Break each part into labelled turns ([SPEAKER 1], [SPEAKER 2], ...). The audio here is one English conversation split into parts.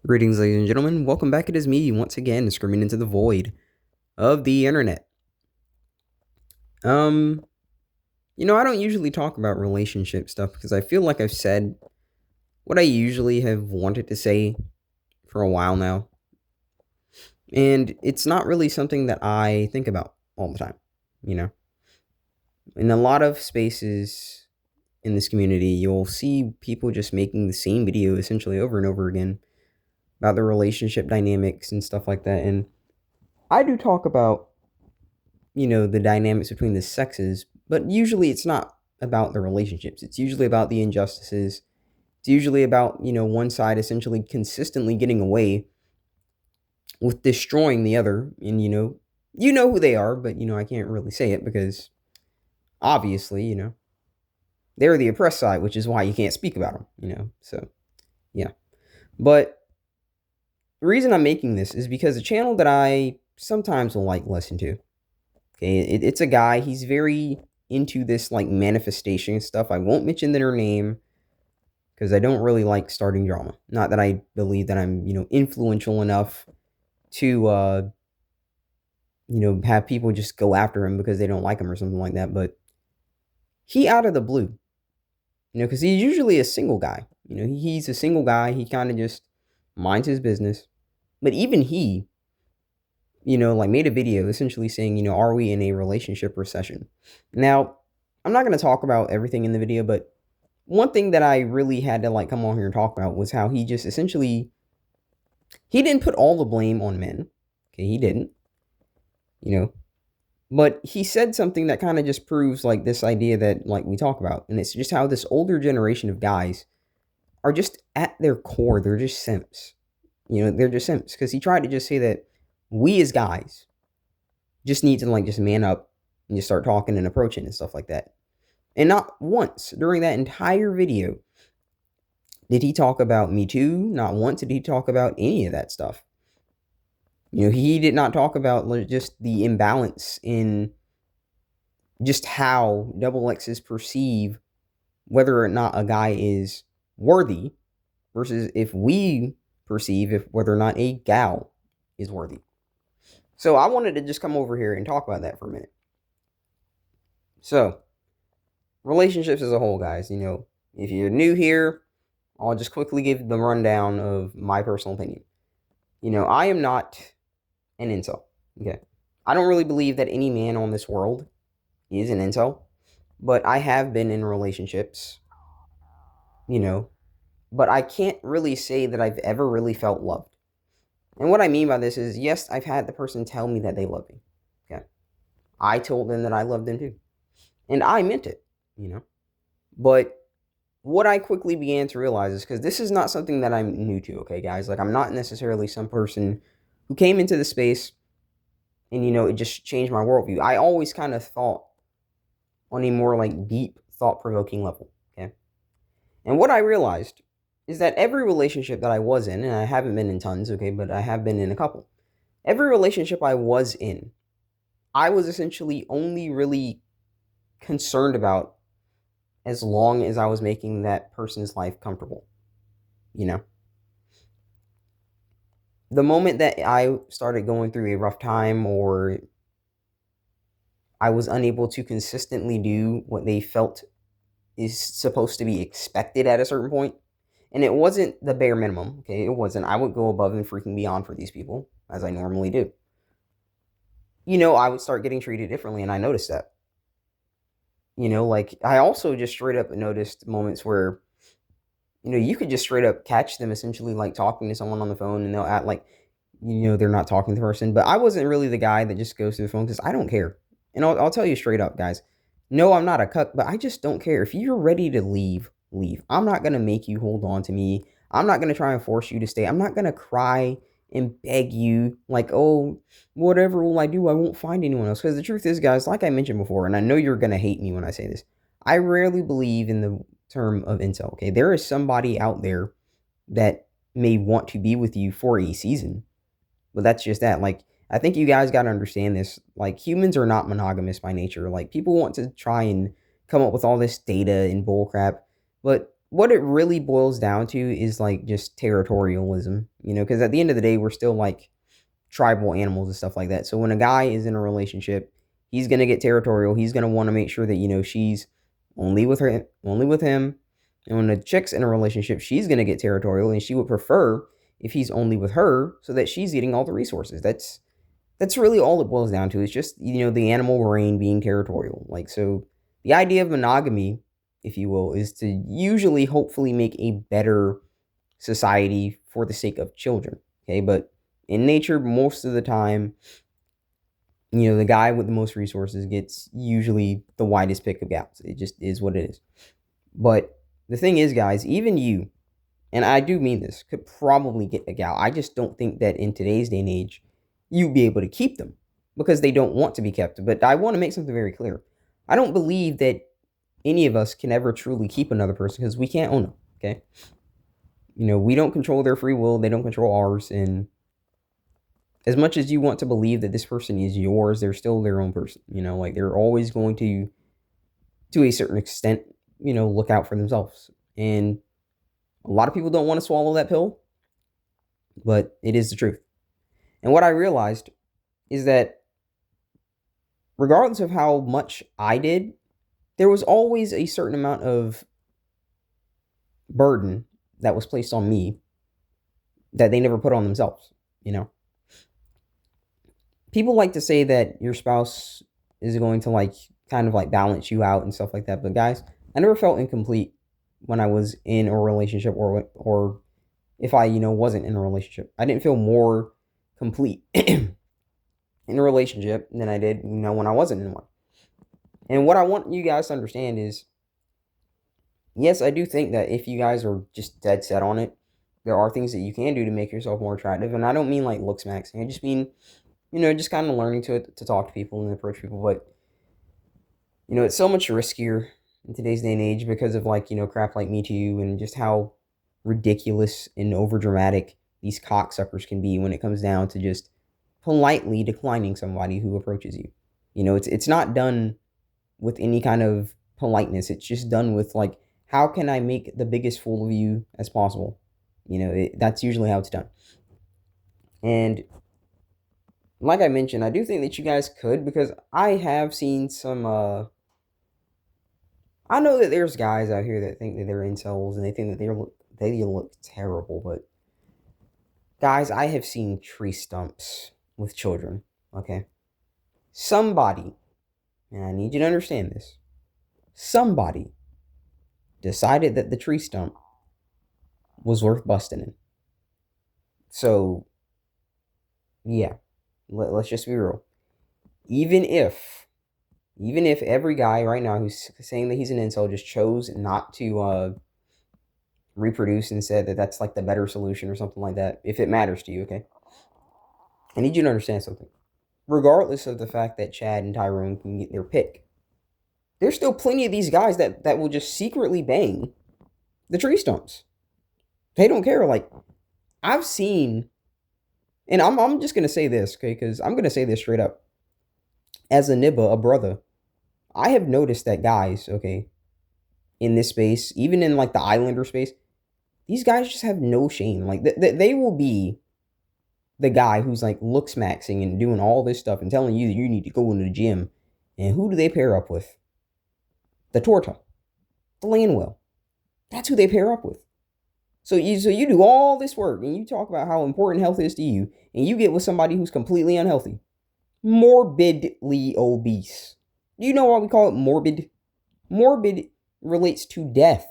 [SPEAKER 1] Greetings, ladies and gentlemen. Welcome back. It is me once again, screaming into the void of the internet. Um, I don't usually talk about relationship stuff because I feel like I've said what I usually have wanted to say for a while now, and it's not really something that I think about all the time. You know, in a lot of spaces in this community, you'll see people just making the same video essentially over and over again about the relationship dynamics and stuff like that, and I do talk about the dynamics between the sexes, but usually it's not about the relationships. It's usually about the injustices. It's usually about, one side essentially consistently getting away with destroying the other. And, you know who they are, but, I can't really say it because obviously, they're the oppressed side, which is why you can't speak about them. So, yeah. But the reason I'm making this is because a channel that I sometimes will like listen to. Okay, it's a guy. He's very into this like manifestation stuff. I won't mention their name because I don't really like starting drama. Not that I believe that I'm influential enough to have people just go after him because they don't like him or something like that. But he out of the blue, because he's usually a single guy. He's a single guy. He kind of just minds his business. But even he like made a video essentially saying, are we in a relationship recession? Now, I'm not going to talk about everything in the video, but one thing that I really had to like come on here and talk about was how he just essentially, he didn't put all the blame on men. Okay, he didn't, but he said something that kind of just proves like this idea that like we talk about. And it's just how this older generation of guys are just at their core, they're just simps. They're just simps because he tried to just say that we as guys just need to like just man up and just start talking and approaching and stuff like that. And not once during that entire video did he talk about Me Too. Not once did he talk about any of that stuff. He did not talk about just the imbalance in just how double X's perceive whether or not a guy is worthy versus if we perceive if whether or not a gal is worthy. So I wanted to just come over here and talk about that for a minute. So, relationships as a whole, guys, if you're new here, I'll just quickly give the rundown of my personal opinion. I am not an incel. Okay. I don't really believe that any man on this world is an incel, but I have been in relationships, but I can't really say that I've ever really felt loved. And what I mean by this is, yes, I've had the person tell me that they love me. Okay. I told them that I loved them too. And I meant it, But what I quickly began to realize is because this is not something that I'm new to, okay, guys? Like, I'm not necessarily some person who came into the space and, it just changed my worldview. I always kind of thought on a more, like, deep, thought-provoking level, okay? And what I realized is that every relationship that I was in, and I haven't been in tons, okay, but I have been in a couple. Every relationship I was in, I was essentially only really concerned about as long as I was making that person's life comfortable. The moment that I started going through a rough time or I was unable to consistently do what they felt is supposed to be expected at a certain point, and it wasn't the bare minimum, okay? It wasn't. I would go above and freaking beyond for these people, as I normally do. I would start getting treated differently, and I noticed that. Like, I also just straight up noticed moments where, you could just straight up catch them essentially like talking to someone on the phone and they'll act like, they're not talking to the person. But I wasn't really the guy that just goes to the phone because I don't care. And I'll tell you straight up, guys. No, I'm not a cuck, but I just don't care. If you're ready to leave, leave. I'm not going to make you hold on to me. I'm not going to try and force you to stay. I'm not going to cry and beg you like, oh, whatever will I do? I won't find anyone else. Because the truth is, guys, like I mentioned before, and I know you're going to hate me when I say this, I rarely believe in the term of incel, okay? There is somebody out there that may want to be with you for a season, but that's just that. Like, I think you guys got to understand this. Like, humans are not monogamous by nature. Like, people want to try and come up with all this data and bullcrap, but what it really boils down to is like just territorialism, because at the end of the day, we're still like tribal animals and stuff like that. So when a guy is in a relationship, he's gonna get territorial. He's gonna want to make sure that she's only with him. And when a chick's in a relationship, she's gonna get territorial, and she would prefer if he's only with her, so that she's getting all the resources. That's really all it boils down to. It's just the animal brain being territorial. Like, so, the idea of monogamy, if you will, is to usually hopefully make a better society for the sake of children. Okay, but in nature, most of the time, the guy with the most resources gets usually the widest pick of gals. It just is what it is. But the thing is, guys, even you, and I do mean this, could probably get a gal. I just don't think that in today's day and age, you'd be able to keep them because they don't want to be kept. But I want to make something very clear. I don't believe that any of us can ever truly keep another person because we can't own them. Okay. We don't control their free will. They don't control ours. And as much as you want to believe that this person is yours, they're still their own person. Like, they're always going to a certain extent, look out for themselves. And a lot of people don't want to swallow that pill, but it is the truth. And what I realized is that regardless of how much I did, there was always a certain amount of burden that was placed on me that they never put on themselves. People like to say that your spouse is going to like kind of like balance you out and stuff like that. But guys, I never felt incomplete when I was in a relationship, or if I, wasn't in a relationship. I didn't feel more complete in a relationship than I did, when I wasn't in one. And what I want you guys to understand is, yes, I do think that if you guys are just dead set on it, there are things that you can do to make yourself more attractive. And I don't mean like looks maxing. I just mean, just kind of learning to talk to people and approach people. But, it's so much riskier in today's day and age because of like, crap like Me Too and just how ridiculous and overdramatic these cocksuckers can be when it comes down to just politely declining somebody who approaches you. It's not done with any kind of politeness. It's just done with like, how can I make the biggest fool of you as possible? That's usually how it's done. And like I mentioned, I do think that you guys could, because I have seen some, I know that there's guys out here that think that they're incels and they think that they look terrible, but guys, I have seen tree stumps with children, okay? Somebody, and I need you to understand this, somebody decided that the tree stump was worth busting in. So, yeah, let's just be real. Even if every guy right now who's saying that he's an incel just chose not to reproduce and said that that's like the better solution or something like that, if it matters to you, okay? I need you to understand something. Regardless of the fact that Chad and Tyrone can get their pick, there's still plenty of these guys that will just secretly bang the tree stumps. They don't care. Like, I've seen, and I'm just gonna say this, okay? Because I'm gonna say this straight up. As a nibba, a brother, I have noticed that guys, okay, in this space, even in like the Islander space, these guys just have no shame. Like, they will be the guy who's like looks maxing and doing all this stuff and telling you that you need to go into the gym. And who do they pair up with? The Torta, the Landwell. That's who they pair up with. So you do all this work and you talk about how important health is to you, and you get with somebody who's completely unhealthy, morbidly obese. Do you know why we call it morbid? Morbid relates to death.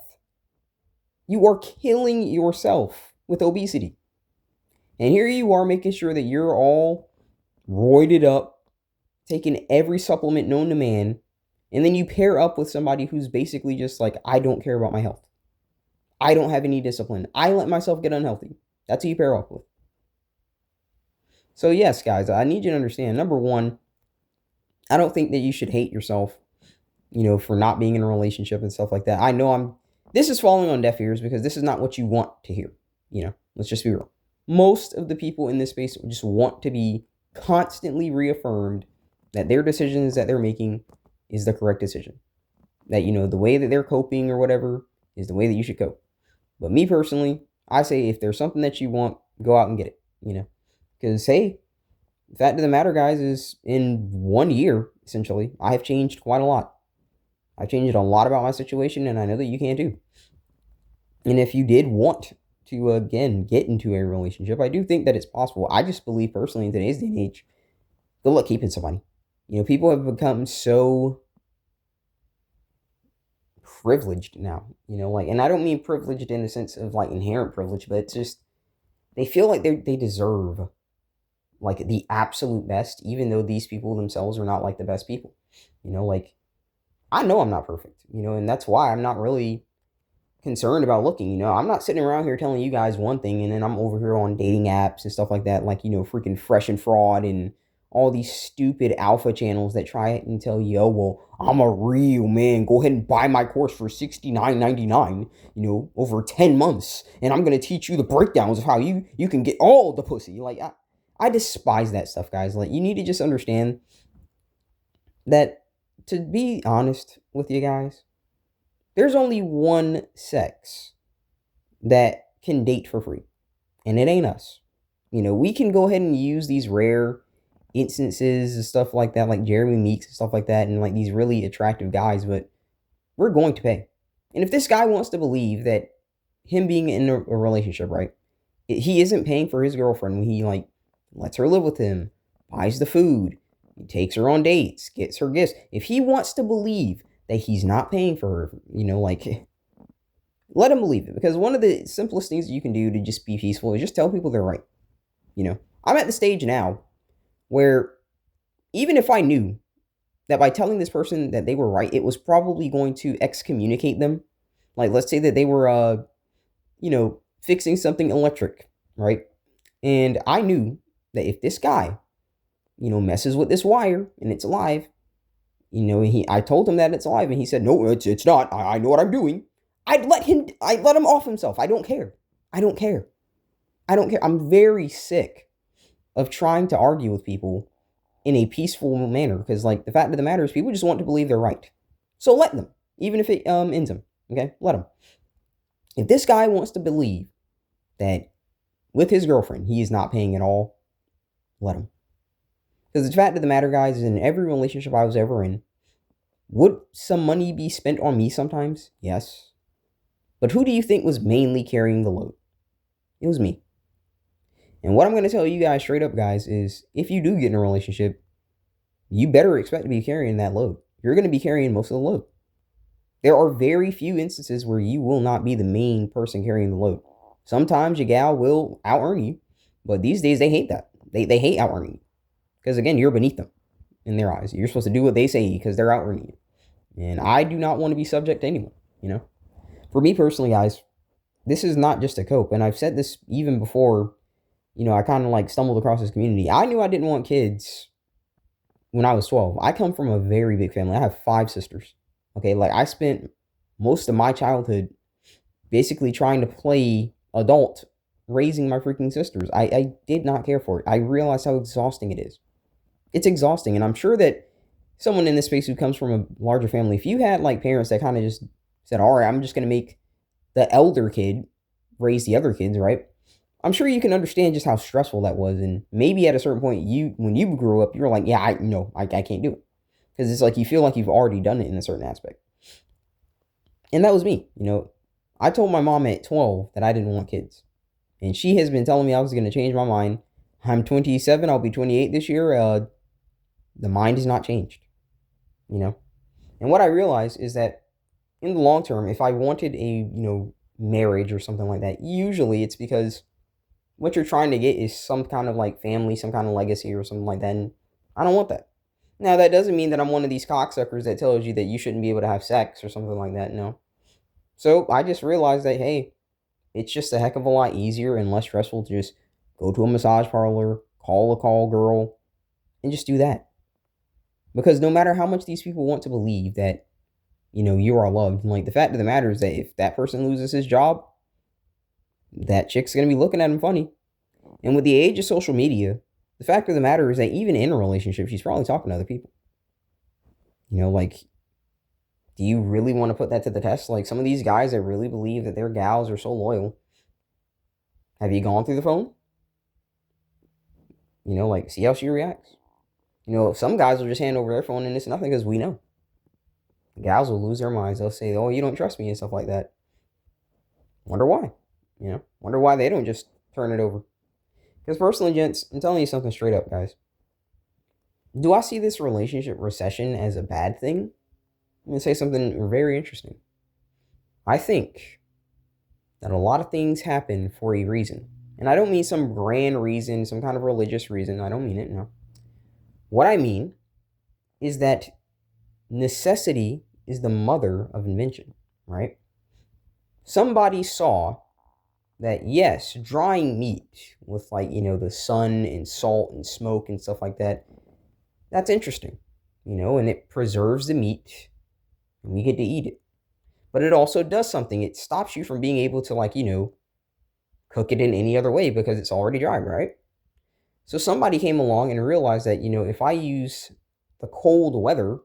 [SPEAKER 1] You are killing yourself with obesity. And here you are making sure that you're all roided up, taking every supplement known to man, and then you pair up with somebody who's basically just like, I don't care about my health. I don't have any discipline. I let myself get unhealthy. That's who you pair up with. So yes, guys, I need you to understand, number one, I don't think that you should hate yourself, for not being in a relationship and stuff like that. I know this is falling on deaf ears because this is not what you want to hear. Let's just be real. Most of the people in this space just want to be constantly reaffirmed that their decisions that they're making is the correct decision. That, the way that they're coping or whatever is the way that you should cope. But me personally, I say if there's something that you want, go out and get it, Because, hey, the fact of the matter, guys, is in 1 year, essentially, I have changed quite a lot. I've changed a lot about my situation, and I know that you can too. And if you did want to, again, get into a relationship, I do think that it's possible. I just believe personally in today's day and age, good luck keeping somebody. People have become so privileged now, and I don't mean privileged in the sense of like inherent privilege, but it's just they feel like they deserve like the absolute best, even though these people themselves are not like the best people. Like I know I'm not perfect, and that's why I'm not really concerned about looking. I'm not sitting around here telling you guys one thing and then I'm over here on dating apps and stuff like that, like, freaking Fresh and Fraud and all these stupid alpha channels that try it and tell you, oh, well, I'm a real man. Go ahead and buy my course for $69.99, over 10 months. And I'm going to teach you the breakdowns of how you can get all the pussy. Like, I despise that stuff, guys. Like, you need to just understand that, to be honest with you guys, there's only one sex that can date for free, and it ain't us. We can go ahead and use these rare instances and stuff like that, like Jeremy Meeks and stuff like that, and like these really attractive guys, but we're going to pay. And if this guy wants to believe that him being in a relationship, right, he isn't paying for his girlfriend when he like lets her live with him, buys the food, he takes her on dates, gets her gifts. If he wants to believe that he's not paying for her, like, let him believe it. Because one of the simplest things you can do to just be peaceful is just tell people they're right. I'm at the stage now where even if I knew that by telling this person that they were right, it was probably going to excommunicate them. Like, let's say that they were, fixing something electric, right? And I knew that if this guy, messes with this wire and it's alive, I told him that it's alive and he said, no, it's not. I know what I'm doing. I'd let him off himself. I don't care. I'm very sick of trying to argue with people in a peaceful manner, because like the fact of the matter is people just want to believe they're right. So let them, even if it ends them. Okay, let them. If this guy wants to believe that with his girlfriend he is not paying at all, let him. Because the fact of the matter, guys, is in every relationship I was ever in, would some money be spent on me sometimes? Yes. But who do you think was mainly carrying the load? It was me. And what I'm going to tell you guys straight up, guys, is if you do get in a relationship, you better expect to be carrying that load. You're going to be carrying most of the load. There are very few instances where you will not be the main person carrying the load. Sometimes your gal will out-earn you, but these days they hate that. They hate out-earning you. Because again, you're beneath them in their eyes. You're supposed to do what they say because they're out-earning you. And I do not want to be subject to anyone, For me personally, guys, this is not just a cope. And I've said this even before, I kind of like stumbled across this community. I knew I didn't want kids when I was 12. I come from a very big family. I have 5 sisters. Okay, like I spent most of my childhood basically trying to play adult raising my freaking sisters. I did not care for it. I realized how exhausting it is. It's exhausting. And I'm sure that someone in this space who comes from a larger family, if you had like parents that kind of just said, all right, I'm just going to make the elder kid raise the other kids, right? I'm sure you can understand just how stressful that was. And maybe at a certain point, when you grew up, you were like, yeah, I can't do it. Because it's like you feel like you've already done it in a certain aspect. And that was me. I told my mom at 12 that I didn't want kids. And she has been telling me I was going to change my mind. I'm 27. I'll be 28 this year. The mind has not changed. And what I realized is that in the long term, if I wanted a, marriage or something like that, usually it's because what you're trying to get is some kind of like family, some kind of legacy or something like that. And I don't want that. Now, that doesn't mean that I'm one of these cocksuckers that tells you that you shouldn't be able to have sex or something like that. No. So I just realized that, hey, it's just a heck of a lot easier and less stressful to just go to a massage parlor, call a call girl, and just do that. Because no matter how much these people want to believe that, you are loved, like the fact of the matter is that if that person loses his job, that chick's going to be looking at him funny. And with the age of social media, the fact of the matter is that even in a relationship, she's probably talking to other people. Like, Do you really want to put that to the test? Like some of these guys that really believe that their gals are so loyal, have you gone through the phone? Like see how she reacts. Some guys will just hand over their phone and it's nothing because we know. Gals will lose their minds. They'll say, "Oh, you don't trust me," and stuff like that. Wonder why? Wonder why they don't just turn it over. Because personally, gents, I'm telling you something straight up, guys. Do I see this relationship recession as a bad thing? I'm going to say something very interesting. I think that a lot of things happen for a reason. And I don't mean some grand reason, some kind of religious reason. I don't mean it, no. What I mean is that necessity is the mother of invention, right? Somebody saw that, yes, drying meat with the sun and salt and smoke and stuff like that, that's interesting, and it preserves the meat and we get to eat it. But it also does something. It stops you from being able to, cook it in any other way because it's already dry, right? So somebody came along and realized that, if I use the cold weather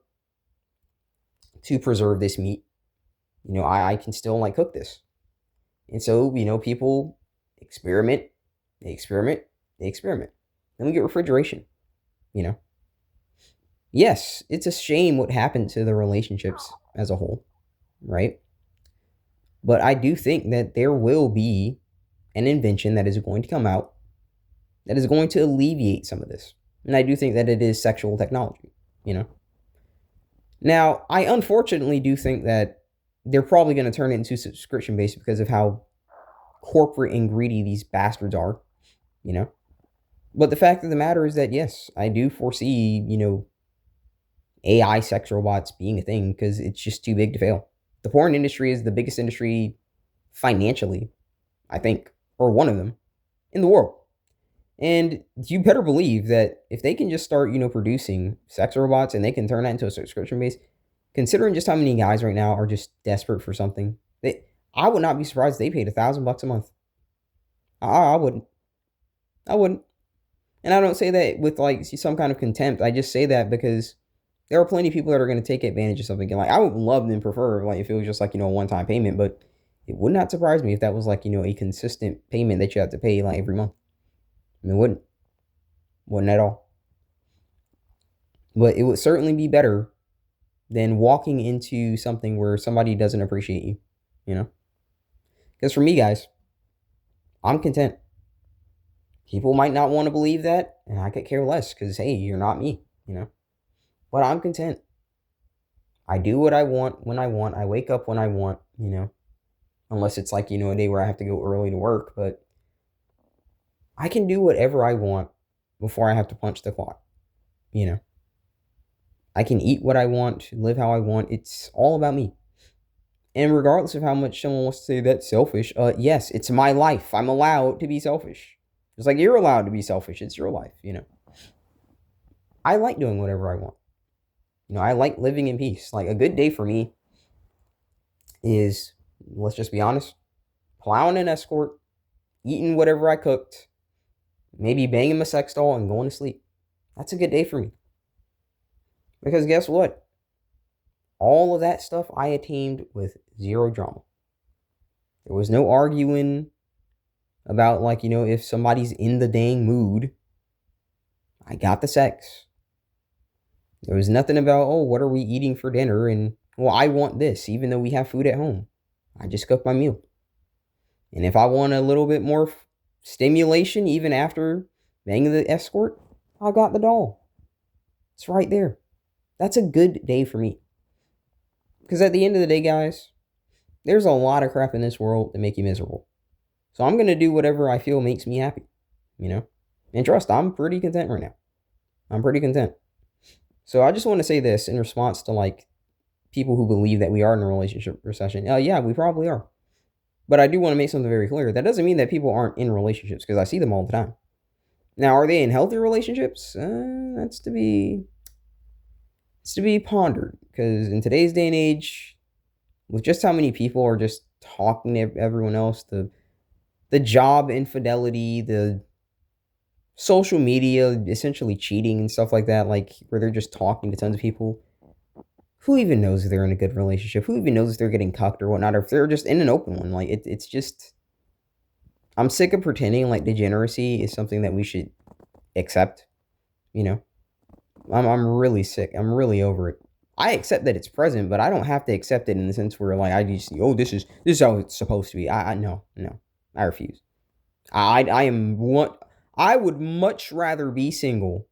[SPEAKER 1] to preserve this meat, I can still cook this. And so, people experiment, they experiment, they experiment. Then we get refrigeration, Yes, it's a shame what happened to the relationships as a whole, right? But I do think that there will be an invention that is going to come out that is going to alleviate some of this. And I do think that it is sexual technology, you know? Now, I unfortunately do think that they're probably going to turn it into subscription based because of how corporate and greedy these bastards are, you know? But the fact of the matter is that, yes, I do foresee, AI sex robots being a thing because it's just too big to fail. The porn industry is the biggest industry financially, I think, or one of them in the world. And you better believe that if they can just start, producing sex robots and they can turn that into a subscription base, considering just how many guys right now are just desperate for something, I would not be surprised if they paid $1,000 a month. I wouldn't. I wouldn't. And I don't say that with some kind of contempt. I just say that because there are plenty of people that are going to take advantage of something. And I would love and prefer if it was just a one-time payment, but it would not surprise me if that was a consistent payment that you have to pay every month. I mean, wouldn't at all. But it would certainly be better than walking into something where somebody doesn't appreciate you, Because for me, guys, I'm content. People might not want to believe that, and I could care less because, hey, you're not me, But I'm content. I do what I want when I want. I wake up when I want, Unless it's a day where I have to go early to work. But I can do whatever I want before I have to punch the clock, I can eat what I want, live how I want. It's all about me. And regardless of how much someone wants to say that's selfish, yes, it's my life. I'm allowed to be selfish. Just like you're allowed to be selfish. It's your life, I like doing whatever I want. I like living in peace. A good day for me is, let's just be honest, plowing an escort, eating whatever I cooked, maybe banging my sex doll and going to sleep. That's a good day for me. Because guess what? All of that stuff I attained with zero drama. There was no arguing about if somebody's in the dang mood. I got the sex. There was nothing about, oh, what are we eating for dinner? And, well, I want this, even though we have food at home. I just cooked my meal. And if I want a little bit more stimulation, even after banging the escort, I got the doll. It's right there. That's a good day for me. Because at the end of the day, guys, there's a lot of crap in this world that make you miserable. So I'm going to do whatever I feel makes me happy, And trust, I'm pretty content right now. I'm pretty content. So I just want to say this in response to people who believe that we are in a relationship recession. Yeah, we probably are. But I do want to make something very clear. That doesn't mean that people aren't in relationships because I see them all the time. Now, are they in healthy relationships? That's to be pondered. Because in today's day and age, with just how many people are just talking to everyone else, the job infidelity, the social media, essentially cheating and stuff like that, where they're just talking to tons of people. who even knows if they're in a good relationship? Who even knows if they're getting cucked or whatnot, or if they're just in an open one? Like it's just, I'm sick of pretending like degeneracy is something that we should accept. You know, I'm really sick. I'm really over it. I accept that it's present, but I don't have to accept it in the sense where like I just, oh, this is how it's supposed to be. I no, no, I refuse. I am what I would much rather be single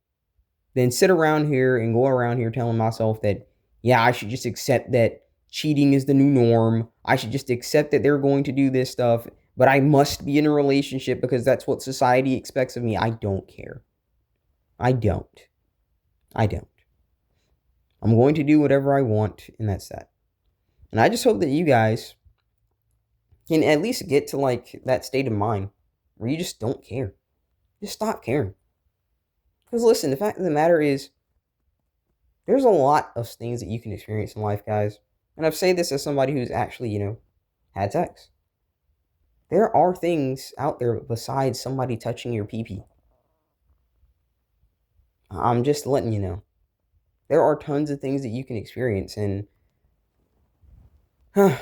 [SPEAKER 1] than sit around here and go around here telling myself that, yeah, I should just accept that cheating is the new norm. I should just accept that they're going to do this stuff, but I must be in a relationship because that's what society expects of me. I don't care. I don't. I don't. I'm going to do whatever I want, and that's that. And I just hope that you guys can at least get to like that state of mind where you just don't care. Just stop caring. Because listen, the fact of the matter is, there's a lot of things that you can experience in life, guys. And I've said this as somebody who's actually, had sex. There are things out there besides somebody touching your pee-pee. I'm just letting you know. There are tons of things that you can experience, and I'm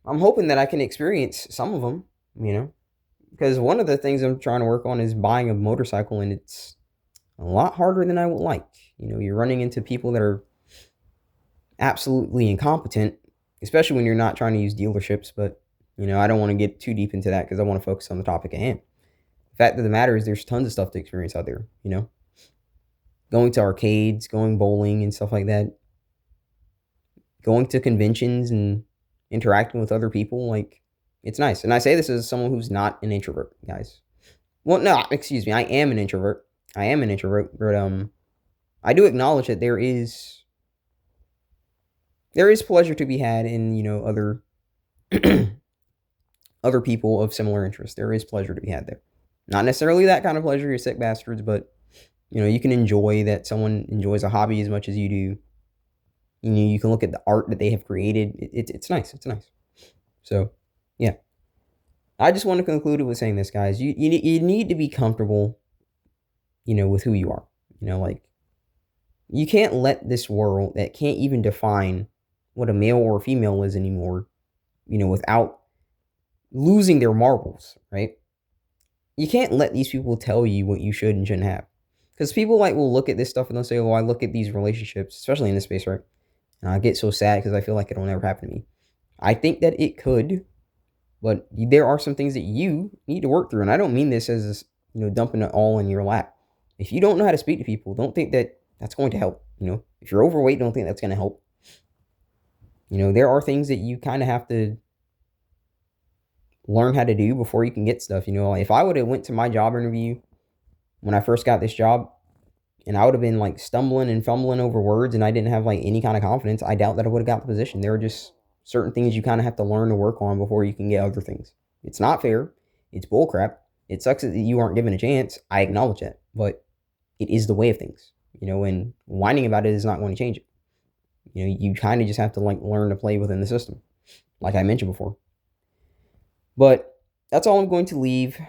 [SPEAKER 1] hoping that I can experience some of them, because one of the things I'm trying to work on is buying a motorcycle, and it's a lot harder than I would like. You're running into people that are absolutely incompetent, especially when you're not trying to use dealerships. But, I don't want to get too deep into that because I want to focus on the topic at hand. The fact of the matter is there's tons of stuff to experience out there, going to arcades, going bowling and stuff like that, going to conventions and interacting with other people. Like, it's nice. And I say this as someone who's not an introvert, guys. Well, no, excuse me. I am an introvert. But I do acknowledge that there is pleasure to be had in, other other people of similar interests. There is pleasure to be had there. Not necessarily that kind of pleasure, you sick bastards, but you can enjoy that someone enjoys a hobby as much as you do. You can look at the art that they have created. It's nice. It's nice. So, yeah. I just want to conclude with saying this, guys. You need to be comfortable, with who you are. Like, you can't let this world that can't even define what a male or a female is anymore, without losing their marbles, right? You can't let these people tell you what you should and shouldn't have. Because people will look at this stuff and they'll say, oh, I look at these relationships, especially in this space, right? And I get so sad because I feel like it'll never happen to me. I think that it could, but there are some things that you need to work through. And I don't mean this as, dumping it all in your lap. If you don't know how to speak to people, don't think that that's going to help. If you're overweight, don't think that's going to help. There are things that you kind of have to learn how to do before you can get stuff. If I would have went to my job interview when I first got this job, and I would have been stumbling and fumbling over words, and I didn't have any kind of confidence, I doubt that I would have got the position. There are just certain things you kind of have to learn to work on before you can get other things. It's not fair. It's bullcrap. It sucks that you aren't given a chance. I acknowledge that, but it is the way of things. And whining about it is not going to change it. You kind of just have to learn to play within the system, like I mentioned before. But that's all I'm going to leave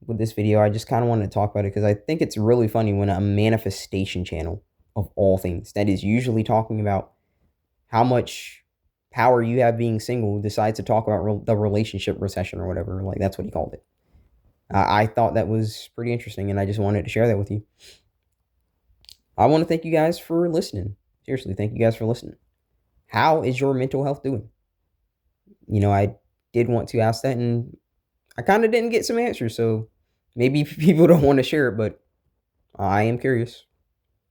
[SPEAKER 1] with this video. I just kind of wanted to talk about it because I think it's really funny when a manifestation channel of all things that is usually talking about how much power you have being single decides to talk about the relationship recession or whatever. That's what he called it. I thought that was pretty interesting, and I just wanted to share that with you. I want to thank you guys for listening. Seriously, thank you guys for listening. How is your mental health doing? I did want to ask that, and I kind of didn't get some answers, so maybe people don't want to share it, but I am curious.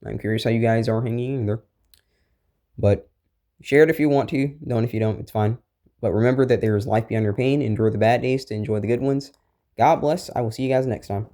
[SPEAKER 1] I'm curious how you guys are hanging in there. But share it if you want to. Don't if you don't. It's fine. But remember that there is life beyond your pain. Endure the bad days to enjoy the good ones. God bless. I will see you guys next time.